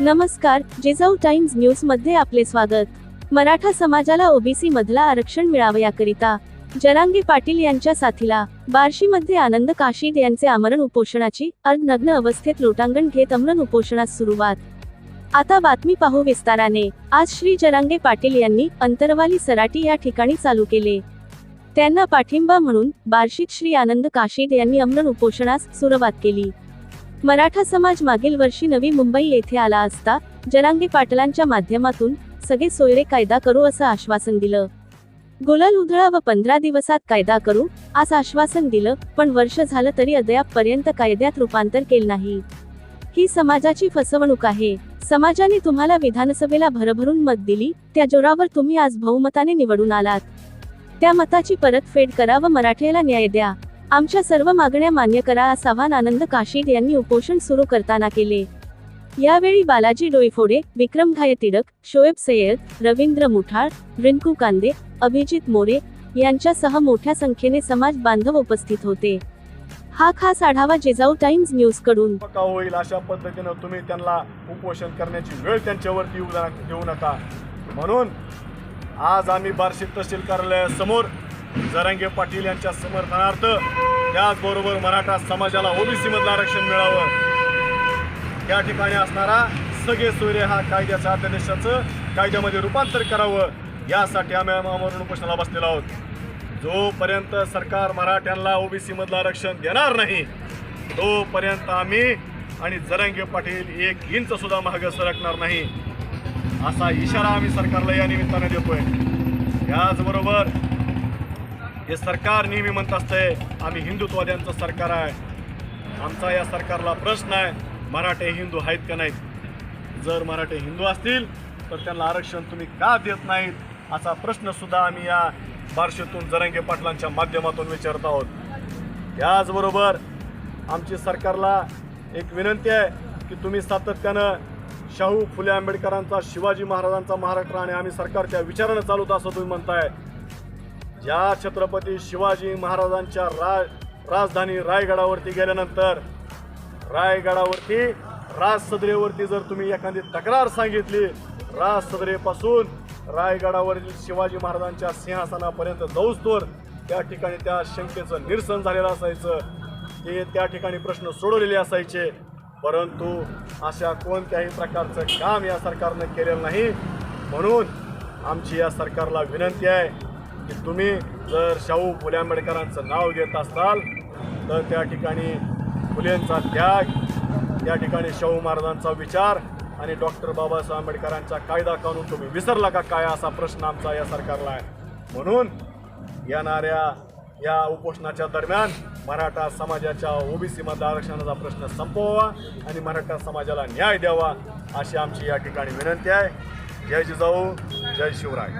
नमस्कार, Jijau times news मध्ये आपले स्वागत। मराठा समाजाला ओबीसी मधला आरक्षण मिळावं याकरिता जरांगे पाटील यांच्या साथीला बार्शीमध्ये आनंद काशीद यांचे आमरण उपोषणाची अर्धनग्न अवस्थेत लोटांगण घेत आमरण उपोषणास सुरुवात। आता बातमी पाहू विस्ताराने। आज श्री जरांगे पाटील यांनी अंतरवाली सराटी या ठिकाणी चालू केले। त्यांना पाठिंबा म्हणून बार्शीत श्री आनंद काशीद यांनी आमरण उपोषणास सुरुवात केली। मराठा समाज मागील वर्षी नवी मुंबई येथे आला असता जरांगे पाटलांच्या माध्यमातून सगळे सोयरे कायदा करू असं आश्वासन दिलं। गुलाल उधळा व 15 दिवसात कायदा करू असं आश्वासन दिलं, पण वर्ष झालं तरी अद्यापपर्यंत कायद्यात रूपांतर केलं नाही। ही समाजाची फसवणूक आहे। समाजाने तुम्हाला विधानसभेला भरभरून मत दिली, त्या जोरावर तुम्ही आज बहुमताने निवडून आलात। त्या मताची परतफेड करा व मराठ्याला न्याय द्या। आमच्या सर्व मागण्या मान्य करा असं आवाहन आनंद काशीद यांनी उपोषण सुरू करताना केले। यावेळी बालाजी डोईफोडे, विक्रम घायतिडक, शोएब सय्यद, रवींद्र मुठाळ, रिंकू कांदे, अभिजित मोरे यांच्यासह मोठ्या संख्येने समाज बांधव उपस्थित होते। हा खास आढावा जिजाऊ टाइम्स न्यूज कडून होईल अशा पद्धतीने तुम्ही त्यांना उपोषण करण्याची वेळ त्यांच्यावरती येऊ नका म्हणून आज आम्ही बार्शी तहसील कार्यालयासमोर जरांगे पाटील यांच्या समर्थनार्थ त्याचबरोबर मराठा समाजाला ओबीसी मधलं आरक्षण मिळावं त्या ठिकाणी असणारा सगळे सोयरे हा कायद्याच्या अध्यादेशाचं कायद्यामध्ये रूपांतर करावं यासाठी आम्ही आमरण उपोषणाला बसलेलो आहोत। जोपर्यंत सरकार मराठ्यांना ओबीसी मधलं आरक्षण देणार नाही तोपर्यंत आम्ही आणि जरांगे पाटील 1 इंच सुद्धा मागे सरकणार नाही असा इशारा आम्ही सरकारला या निमित्ताने देतोय। याचबरोबर हे सरकार नेहमी म्हणत असते आम्ही हिंदुत्ववाद्यांचं सरकार आहे। आमचा या सरकारला प्रश्न आहे, मराठे हिंदू आहेत का नाहीत? जर मराठे हिंदू असतील तर त्यांना आरक्षण तुम्ही का देत नाहीत असा प्रश्न सुद्धा आम्ही या बार्शीतून जरांगे पाटलांच्या माध्यमातून विचारत आहोत। याचबरोबर आमची सरकारला एक विनंती आहे की तुम्ही सातत्यानं शाहू फुले आंबेडकरांचा, शिवाजी महाराजांचा महाराष्ट्र आणि आम्ही सरकारच्या विचारानं चालवतो असं तुम्ही म्हणताय। ज्या छत्रपती शिवाजी महाराजांच्या राजधानी रायगडावरती गेल्यानंतर रायगडावरती राजसदरेवरती जर तुम्ही एखादी तक्रार सांगितली, राजसदरेपासून रायगडावरील शिवाजी महाराजांच्या सिंहासनापर्यंत जाऊस्तोवर त्या ठिकाणी त्या शंकेचं निरसन झालेलं असायचं, ते त्या ठिकाणी प्रश्न सोडवलेले असायचे। परंतु अशा कोणत्याही प्रकारचं काम या सरकारनं केलेलं नाही। म्हणून आमची या सरकारला विनंती आहे की तुम्ही जर शाहू फुले आंबेडकरांचं नाव घेत असाल तर त्या ठिकाणी फुलेंचा त्याग, त्या ठिकाणी शाहू महाराजांचा विचार आणि डॉक्टर बाबासाहेब आंबेडकरांचा कायदा कानून तुम्ही विसरला का काय असा प्रश्न आमचा या सरकारला आहे। म्हणून येणाऱ्या या उपोषणाच्या दरम्यान मराठा समाजाच्या ओबीसी मधल्या आरक्षणाचा प्रश्न संपवावा आणि मराठा समाजाला न्याय द्यावा अशी आमची या ठिकाणी विनंती आहे। जय जिजाऊ, जय शिवराय।